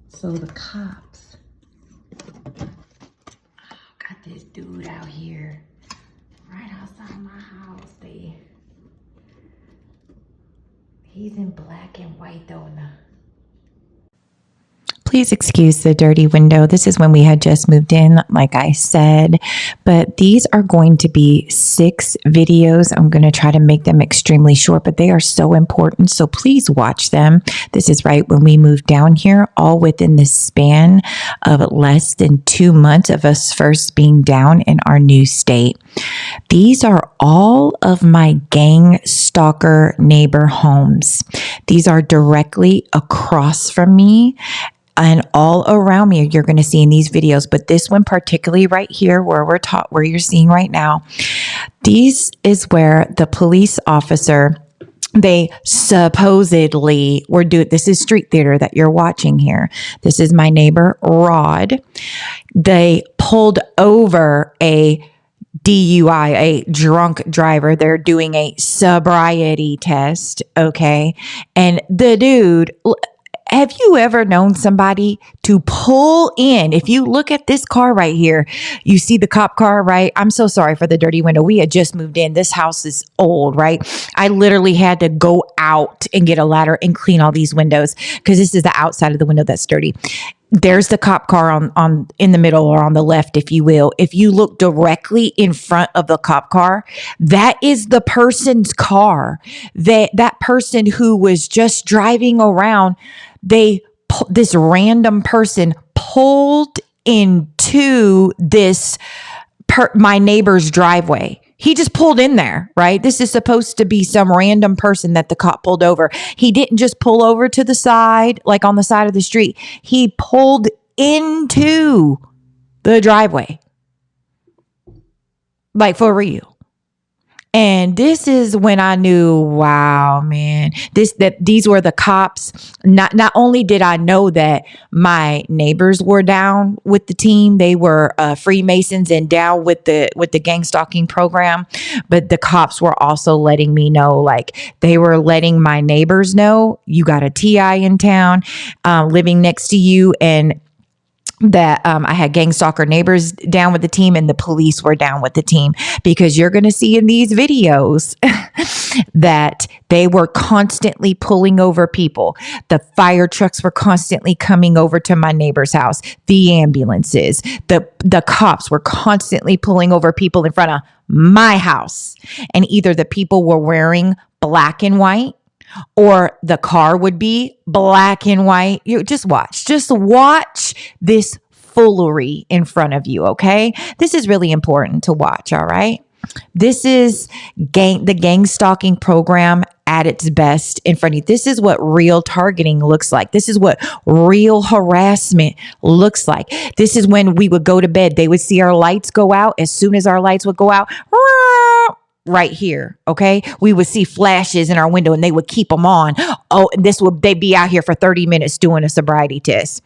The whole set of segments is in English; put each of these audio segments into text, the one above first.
So the cops got this dude out here right outside my house. He's in black and white though now. Please excuse the dirty window. This is when we had just moved in, like I said, but these are going to be 6 videos. I'm going to try to make them extremely short, but they are so important. So please watch them. This is right when we moved down here, all within the span of less than 2 months of us first being down in our new state. These are all of my gang stalker neighbor homes. These are directly across from me. And all around me, you're going to see in these videos, but this one particularly right here where where you're seeing right now, these is where the police officer, they supposedly were doing, this is street theater that you're watching here. This is my neighbor, Rod. They pulled over a DUI, a drunk driver. They're doing a sobriety test. Okay. And the dude, have you ever known somebody to pull in? If you look at this car right here, you see the cop car, right? I'm so sorry for the dirty window. We had just moved in. This house is old, right? I literally had to go out and get a ladder and clean all these windows because this is the outside of the window that's dirty. There's the cop car on in the middle or on the left, if you will. If you look directly in front of the cop car, that is the person's car. That person who was just driving around, this random person pulled into my neighbor's driveway. He just pulled in there, right? This is supposed to be some random person that the cop pulled over. He didn't just pull over to the side, like on the side of the street. He pulled into the driveway, like for real. And this is when I knew, wow, man, these were the cops. Not only did I know that my neighbors were down with the team, they were Freemasons and down with the Gangstalking program, but the cops were also letting me know, like they were letting my neighbors know, you got a TI in town, living next to you, and that I had gang stalker neighbors down with the team and the police were down with the team, because you're going to see in these videos that they were constantly pulling over people. The fire trucks were constantly coming over to my neighbor's house. The ambulances, the cops were constantly pulling over people in front of my house. And either the people were wearing black and white, or the car would be black and white. You just watch this foolery in front of you. Okay. This is really important to watch. All right. This is the gang stalking program at its best in front of you. This is what real targeting looks like. This is what real harassment looks like. This is when we would go to bed. They would see our lights go out. As soon as our lights would go out, right here, okay, we would see flashes in our window and they would keep them on. Oh, and they'd be out here for 30 minutes doing a sobriety test.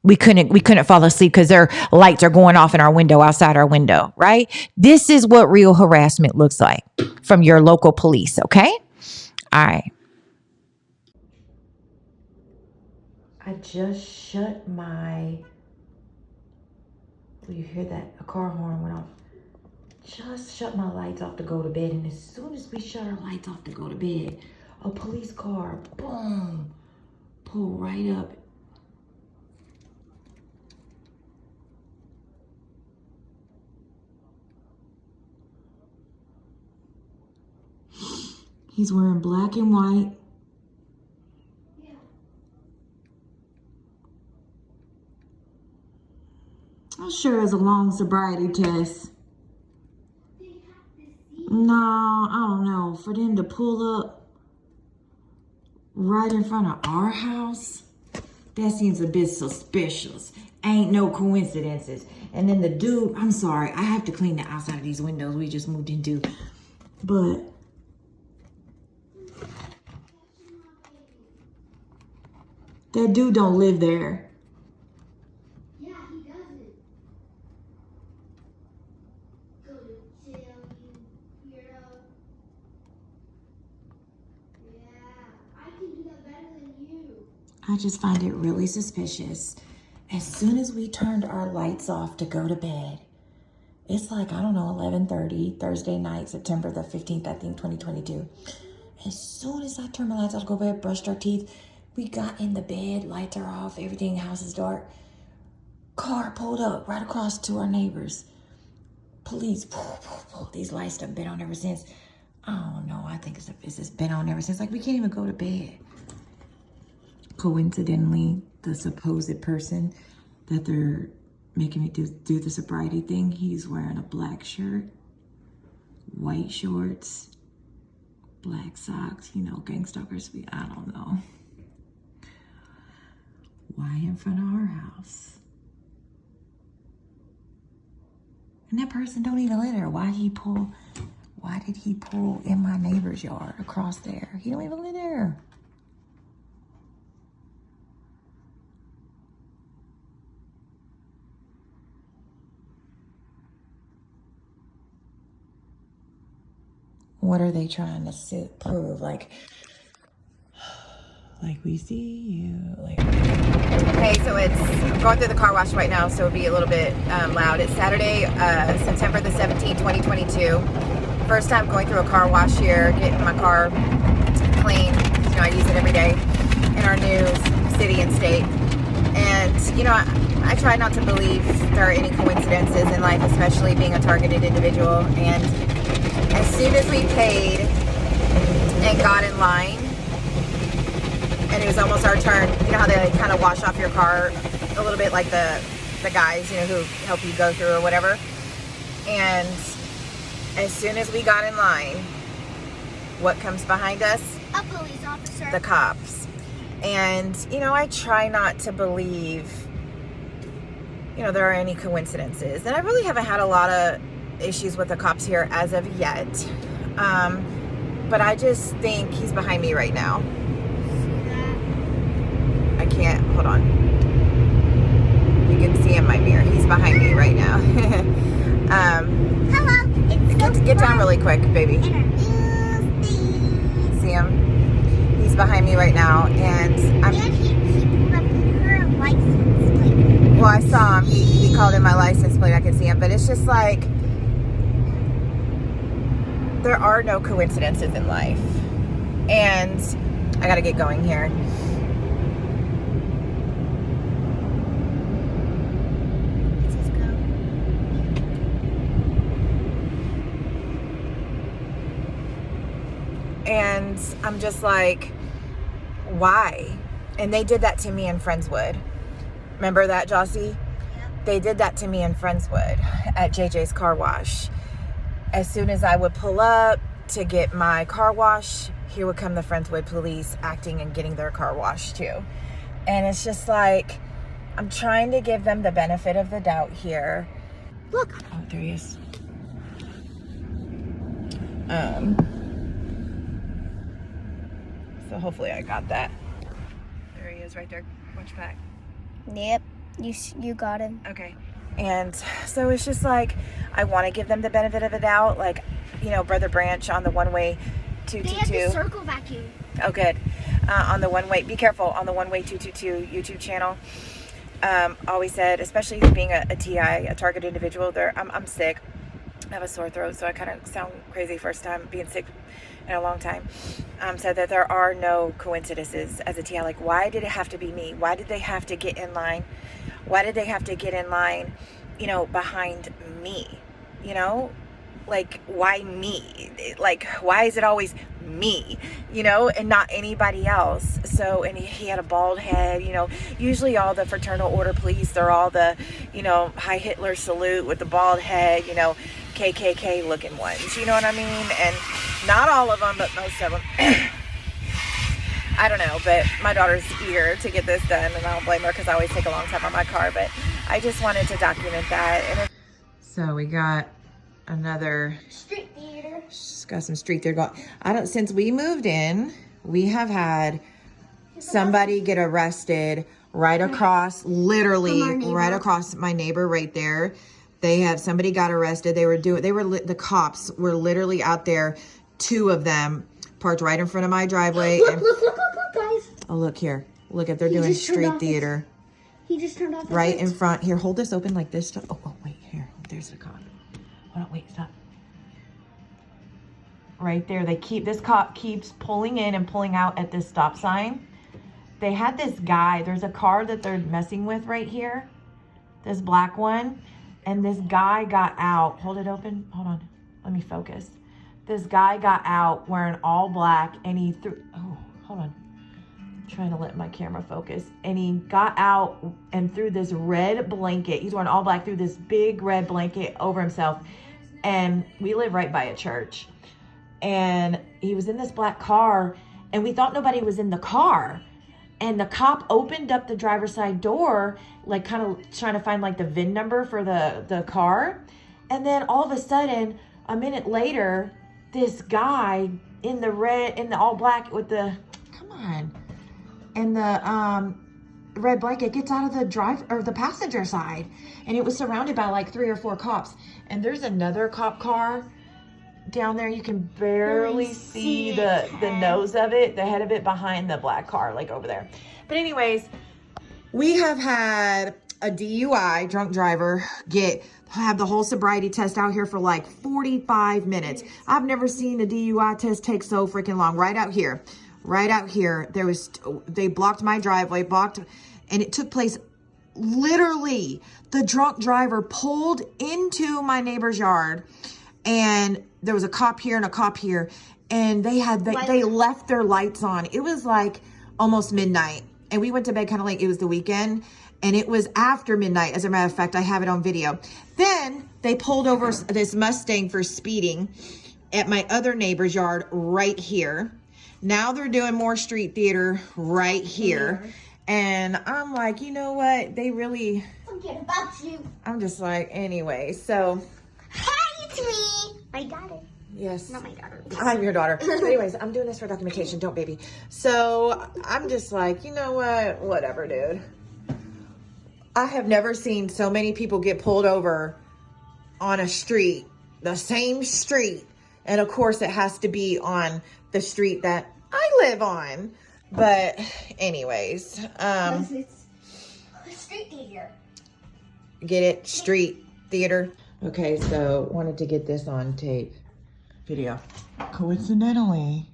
We couldn't fall asleep because their lights are going off in our window, outside our window, right? This is what real harassment looks like from your local police, okay? All right. I just shut you hear that? A car horn went off. Just shut my lights off to go to bed, and as soon as we shut our lights off to go to bed, a police car, boom, pull right up. He's wearing black and white. I'm sure it's a long sobriety test. No, I don't know. For them to pull up right in front of our house, that seems a bit suspicious. Ain't no coincidences. And then the dude, I'm sorry, I have to clean the outside of these windows we just moved into. But that dude don't live there. Yeah, he doesn't. Go to jail, you weirdo. Yeah, I can do that better than you. I just find it really suspicious. As soon as we turned our lights off to go to bed, it's like, I don't know, 11:30, Thursday night, September the 15th, I think, 2022. As soon as I turned my lights off to go to bed, brushed our teeth, we got in the bed, lights are off, everything, house is dark. Car pulled up right across to our neighbors. Police, these lights have been on ever since. I don't know, I think it's just been on ever since. Like, we can't even go to bed. Coincidentally, the supposed person that they're making me do the sobriety thing, he's wearing a black shirt, white shorts, black socks, you know, gangstalkers, I don't know. Why in front of our house? And that person don't even live there. Why did he pull in my neighbor's yard across there? He don't even live there. What are they trying to prove? Like we see you, like. Okay, so I'm going through the car wash right now, so it'll be a little bit loud. It's Saturday, September the 17th, 2022. First time going through a car wash here, getting my car clean. You know, I use it every day in our new city and state. And, you know, I try not to believe there are any coincidences in life, especially being a targeted individual. And as soon as we paid and got in line, and it was almost our turn, you know how they kind of wash off your car a little bit, like the guys, you know, who help you go through or whatever. And as soon as we got in line, what comes behind us? A police officer. The cops. And, you know, I try not to believe, you know, there are any coincidences. And I really haven't had a lot of issues with the cops here as of yet. But I just think he's behind me right now. I can't, hold on. You can see in my mirror. He's behind me right now. Hello. Get down really quick, baby. See him? He's behind me right now, and he pulled up her license plate. Well, I saw him. He called in my license plate. I could see him, but it's just like there are no coincidences in life, and I got to get going here. And I'm just like, why? And they did that to me in Friendswood. Remember that, Jossie? Yep. They did that to me in Friendswood at JJ's car wash. As soon as I would pull up to get my car wash, here would come the Friendswood police acting and getting their car washed too. And it's just like, I'm trying to give them the benefit of the doubt here. Look. Oh, there he is. So hopefully I got that. There he is right there. Watch back. Yep. You got him. Okay. And so it's just like, I want to give them the benefit of the doubt. Like, you know, Brother Branch on the one-way 222. They had the circle vacuum. Oh, good. On the one-way, be careful, on the one-way 222 YouTube channel. Always said, especially being a TI, a target individual, I'm sick. I have a sore throat, so I kind of sound crazy first time being sick in a long time. Said that there are no coincidences as a TI. Like, why did it have to be me? Why did they have to get in line? Why did they have to get in line, you know, behind me? You know, like, why me? Like, why is it always me, you know, and not anybody else? So, and he had a bald head, you know. Usually all the fraternal order police, they're all the, you know, High Hitler salute with the bald head, you know, KKK looking ones, you know what I mean? And not all of them, but most of them. I don't know, but my daughter's eager to get this done, and I don't blame her because I always take a long time on my car, but I just wanted to document that. And so we got another Street theater. got some street theater going. Since we moved in, we have had somebody get arrested right across, literally right across my neighbor right there. Somebody got arrested. The cops were literally out there, 2 of them parked right in front of my driveway. Look, guys. Oh, look here. Look at, they're He doing just turned street off his- theater He just turned off the right in lights. front. Here, hold this open like this. Oh, wait, here. There's the cop. Hold on, wait, stop. Right there. This cop keeps pulling in and pulling out at this stop sign. They had this guy. There's a car that they're messing with right here. This black one. And this guy got out. Hold it open. Hold on. Let me focus. This guy got out wearing all black and he threw, oh, hold on. I'm trying to let my camera focus. And he got out and threw this red blanket. He's wearing all black, threw this big red blanket over himself. And we live right by a church. And he was in this black car and we thought nobody was in the car. And the cop opened up the driver's side door, like kind of trying to find like the VIN number for the car. And then all of a sudden, a minute later, this guy in the all black with the, come on, and the red blanket gets out of the passenger side. And it was surrounded by like 3 or 4 cops. And there's another cop car down there. You can barely see the nose of it, the head of it behind the black car, like over there. But anyways, we have had a DUI, drunk driver, have the whole sobriety test out here for like 45 minutes. I've never seen a DUI test take so freaking long. Right out here, they blocked my driveway, and it took place literally. The drunk driver pulled into my neighbor's yard. And there was a cop here and a cop here, and they left their lights on. It was like almost midnight, and we went to bed kind of late. It was the weekend, and it was after midnight. As a matter of fact, I have it on video. Then they pulled over this Mustang for speeding at my other neighbor's yard right here. Now they're doing more street theater right here. And I'm like, you know what? They really... Forget about you. I'm just like, anyway, so... Hi, it's me. My daughter. Yes. Not my daughter. I'm your daughter. But anyways, I'm doing this for documentation. Don't, baby. So I'm just like, you know what? Whatever, dude. I have never seen so many people get pulled over on a street, the same street. And of course, it has to be on the street that I live on. But anyways, It's street theater. get it? Street theater. Okay, so wanted to get this on tape. Video. Coincidentally,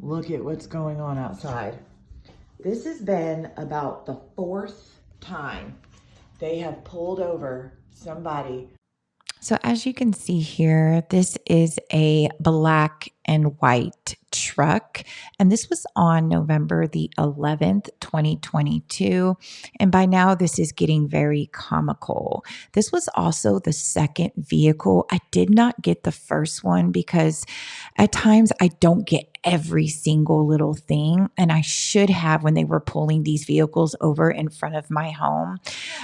look at what's going on outside. This has been about the 4th time they have pulled over somebody. So as you can see here, this is a black and white truck. And this was on November the 11th, 2022. And by now, this is getting very comical. This was also the second vehicle. I did not get the first one because at times I don't get every single little thing. And I should have when they were pulling these vehicles over in front of my home.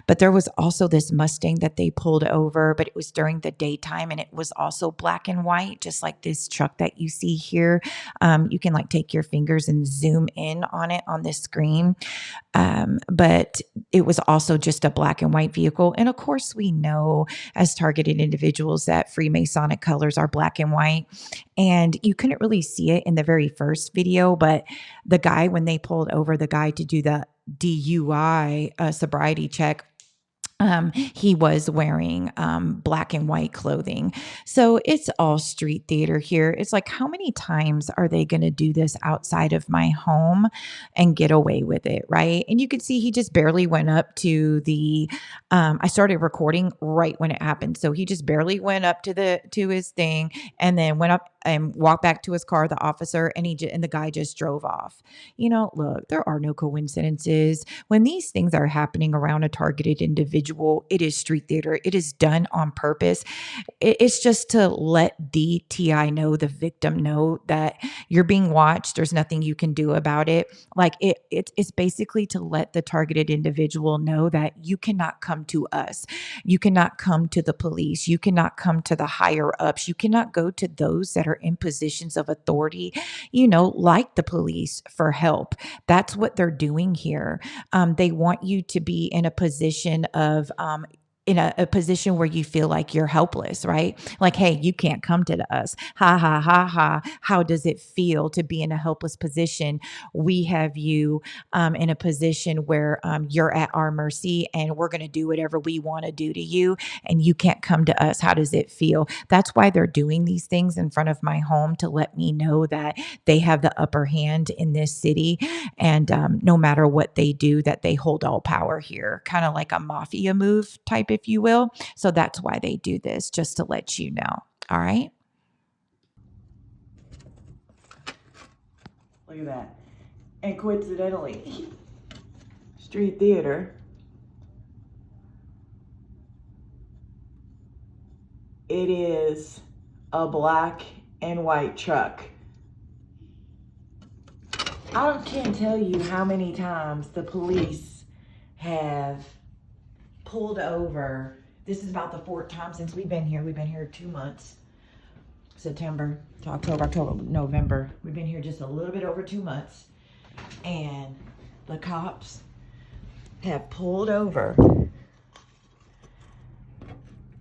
But there was also this Mustang that they pulled over, but it was during the daytime and it was also black and white, just like this truck that you see here. You can like take your fingers and zoom in on it on this screen. But it was also just a black and white vehicle. And of course, we know as targeted individuals that Freemasonic colors are black and white. And you couldn't really see it in the very first video, but the guy, when they pulled over the guy to do the DUI sobriety check, he was wearing black and white clothing. So it's all street theater here. It's like, how many times are they going to do this outside of my home and get away with it, right? And you could see he just barely went up to the, I started recording right when it happened. So he just barely went up to his thing and then went up and walked back to his car, the officer, and the guy just drove off. You know, look, there are no coincidences. When these things are happening around a targeted individual, it is street theater. It is done on purpose. It's just to let the TI know, the victim know that you're being watched. There's nothing you can do about it. Like it's basically to let the targeted individual know that you cannot come to us. You cannot come to the police. You cannot come to the higher ups. You cannot go to those that are in positions of authority, like the police, for help. That's what they're doing here. They want you to be in a position of in a position where you feel like you're helpless, right? Like, hey, you can't come to us. Ha, ha, ha, ha. How does it feel to be in a helpless position? We have you in a position where you're at our mercy and we're going to do whatever we want to do to you and you can't come to us. How does it feel? That's why they're doing these things in front of my home, to let me know that they have the upper hand in this city. And no matter what they do, that they hold all power here, kind of like a mafia move type, if you will. So that's why they do this, just to let you know. All right. Look at that. And coincidentally, street theater, it is a black and white truck. I can't tell you how many times the police have pulled over. This is about the 4th time since we've been here. We've been here 2 months. September to October, November. We've been here just a little bit over 2 months. And the cops have pulled over.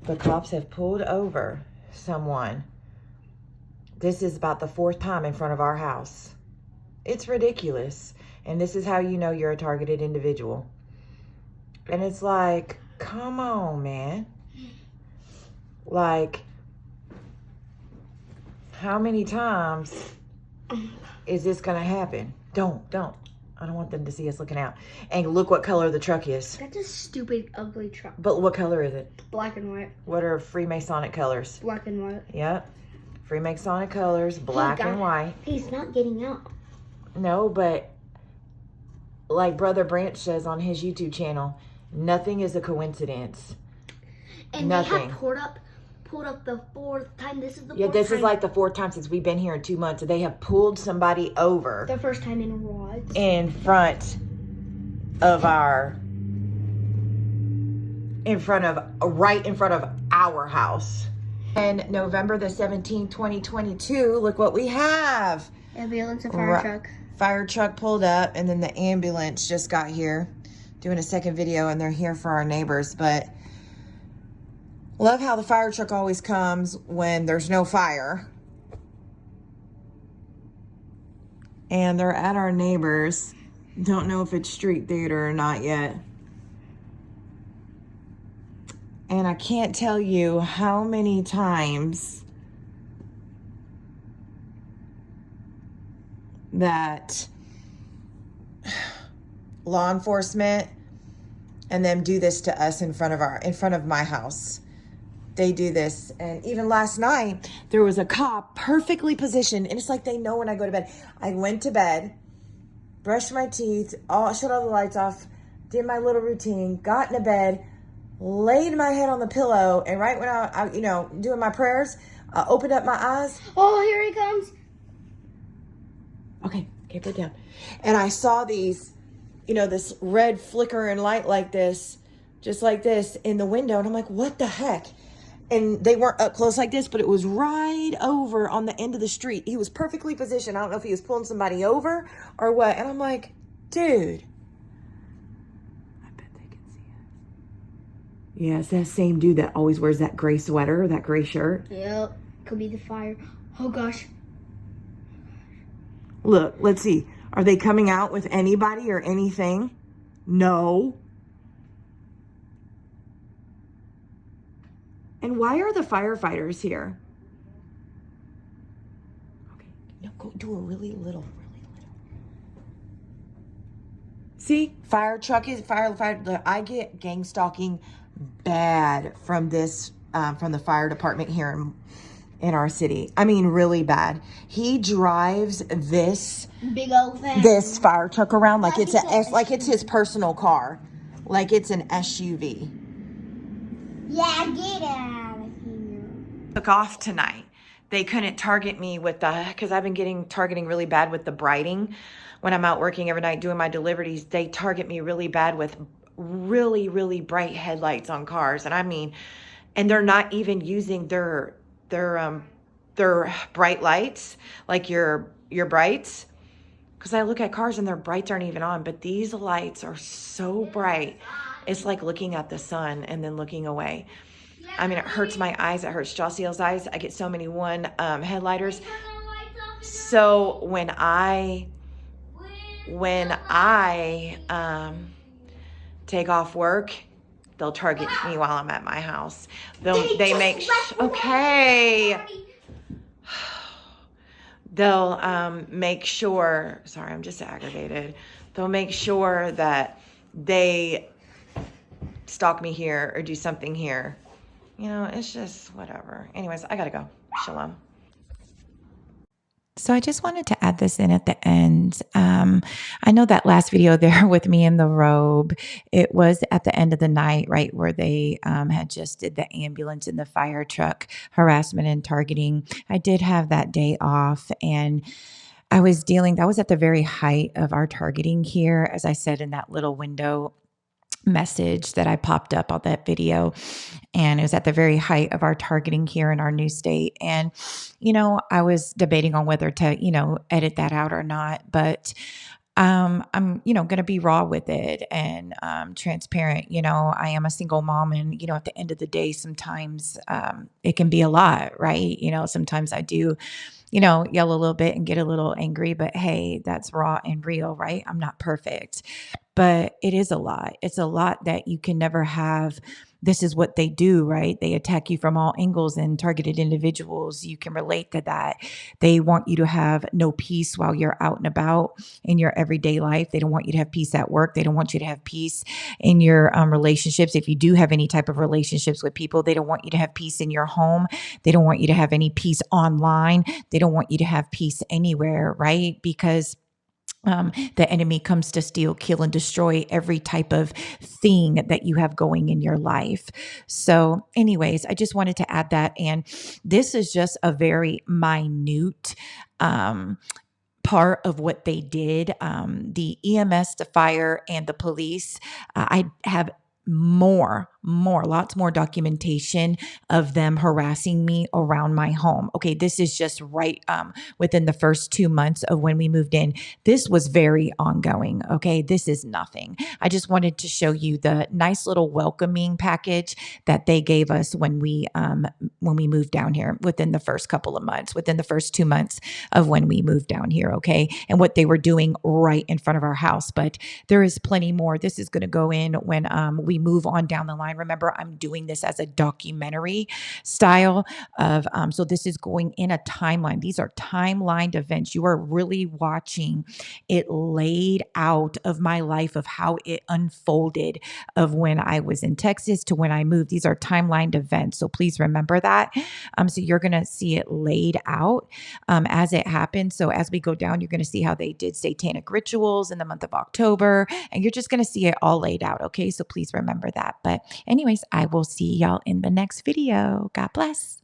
The cops have pulled over someone. This is about the 4th time in front of our house. It's ridiculous. And this is how you know you're a targeted individual. And it's like, come on, man. Like, how many times is this gonna happen? Don't. I don't want them to see us looking out. And look what color the truck is. That's a stupid, ugly truck. But what color is it? Black and white. What are Freemasonic colors? Black and white. Yep. Freemasonic colors, black and white. He's not getting out. No, but like Brother Branch says on his YouTube channel, nothing is a coincidence. And Nothing. they have pulled up the 4th time. This is the 4th Yeah, this time. is like the 4th time since we've been here in 2 months. They have pulled somebody over The first time in rods. in front of right in front of our house. And November the 17th, 2022, look what we have. Ambulance and fire truck. Fire truck pulled up, and then the ambulance just got here, doing a second video, and they're here for our neighbors. But love how the fire truck always comes when there's no fire. And they're at our neighbors. Don't know if it's street theater or not yet. And I can't tell you how many times that law enforcement and them do this to us in front of my house. They do this. And even last night, there was a cop perfectly positioned. And it's like they know when I go to bed. I went to bed, brushed my teeth, shut all the lights off, did my little routine, got into bed, laid my head on the pillow. And right when I doing my prayers, I opened up my eyes. Oh, here he comes. Okay, put it down. And I saw these, this red flickering light like this, just like this in the window. And I'm like, what the heck? And they weren't up close like this, but it was right over on the end of the street. He was perfectly positioned. I don't know if he was pulling somebody over or what. And I'm like, dude, I bet they can see us. Yeah, it's that same dude that always wears that gray sweater, that gray shirt. Yep, could be the fire. Oh, gosh. Look, let's see. Are they coming out with anybody or anything? No. And why are the firefighters here? Okay, no, go do a really little. See, fire truck is fire. I get gang stalking bad from this, from the fire department here in our city. I mean, really bad. He drives this Big old thing. This fire truck around like it's like it's his personal car, like it's an SUV. Yeah, get out of here. Took off tonight. They couldn't target me with because I've been targeting really bad with the brighting. When I'm out working every night doing my deliveries, they target me really bad with really, really bright headlights on cars. And I mean, and they're not even using their bright lights, like your brights. Because I look at cars and their brights aren't even on, but these lights are so bright It's like looking at the sun and then looking away. I mean, it hurts my eyes. It hurts Josie's eyes. I get so many headlighters. So when I take off work, they'll target me while I'm at my house. They make okay. They'll make sure. Sorry, I'm just aggravated. They'll make sure that they stalk me here or do something here. You know, it's just whatever. Anyways, I gotta go. Shalom. So I just wanted to add this in at the end. I know that last video there with me in the robe, it was at the end of the night, right, where they had just did the ambulance and the fire truck harassment and targeting. I did have that day off, and that was at the very height of our targeting here, as I said in that little window message that I popped up on that video. And it was at the very height of our targeting here in our new state. And, I was debating on whether to, edit that out or not. But I'm, going to be raw with it and transparent. I am a single mom, and at the end of the day, sometimes it can be a lot, right? Sometimes I do, yell a little bit and get a little angry, but hey, that's raw and real, right? I'm not perfect, but it is a lot. It's a lot that you can never have. This is what they do, right? They attack you from all angles, and targeted individuals, you can relate to that. They want you to have no peace while you're out and about in your everyday life. They don't want you to have peace at work. They don't want you to have peace in your relationships. If you do have any type of relationships with people, they don't want you to have peace in your home. They don't want you to have any peace online. They don't want you to have peace anywhere, right? Because the enemy comes to steal, kill, and destroy every type of thing that you have going in your life. So, anyways, I just wanted to add that. And this is just a very minute part of what they did. The EMS, the fire, and the police, I have lots more documentation of them harassing me around my home. Okay, this is just right within the first 2 months of when we moved in. This was very ongoing. Okay, this is nothing. I just wanted to show you the nice little welcoming package that they gave us when we moved down here within the first couple of months, within the first 2 months of when we moved down here. Okay, and what they were doing right in front of our house. But there is plenty more. This is going to go in when we move on down the line. Remember, I'm doing this as a documentary style of, so this is going in a timeline. These are timelined events. You are really watching it laid out of my life, of how it unfolded, of when I was in Texas to when I moved. These are timelined events. So please remember that. So you're going to see it laid out as it happened. So as we go down, you're going to see how they did satanic rituals in the month of October, and you're just going to see it all laid out. Okay. So please remember that. But anyways, I will see y'all in the next video. God bless.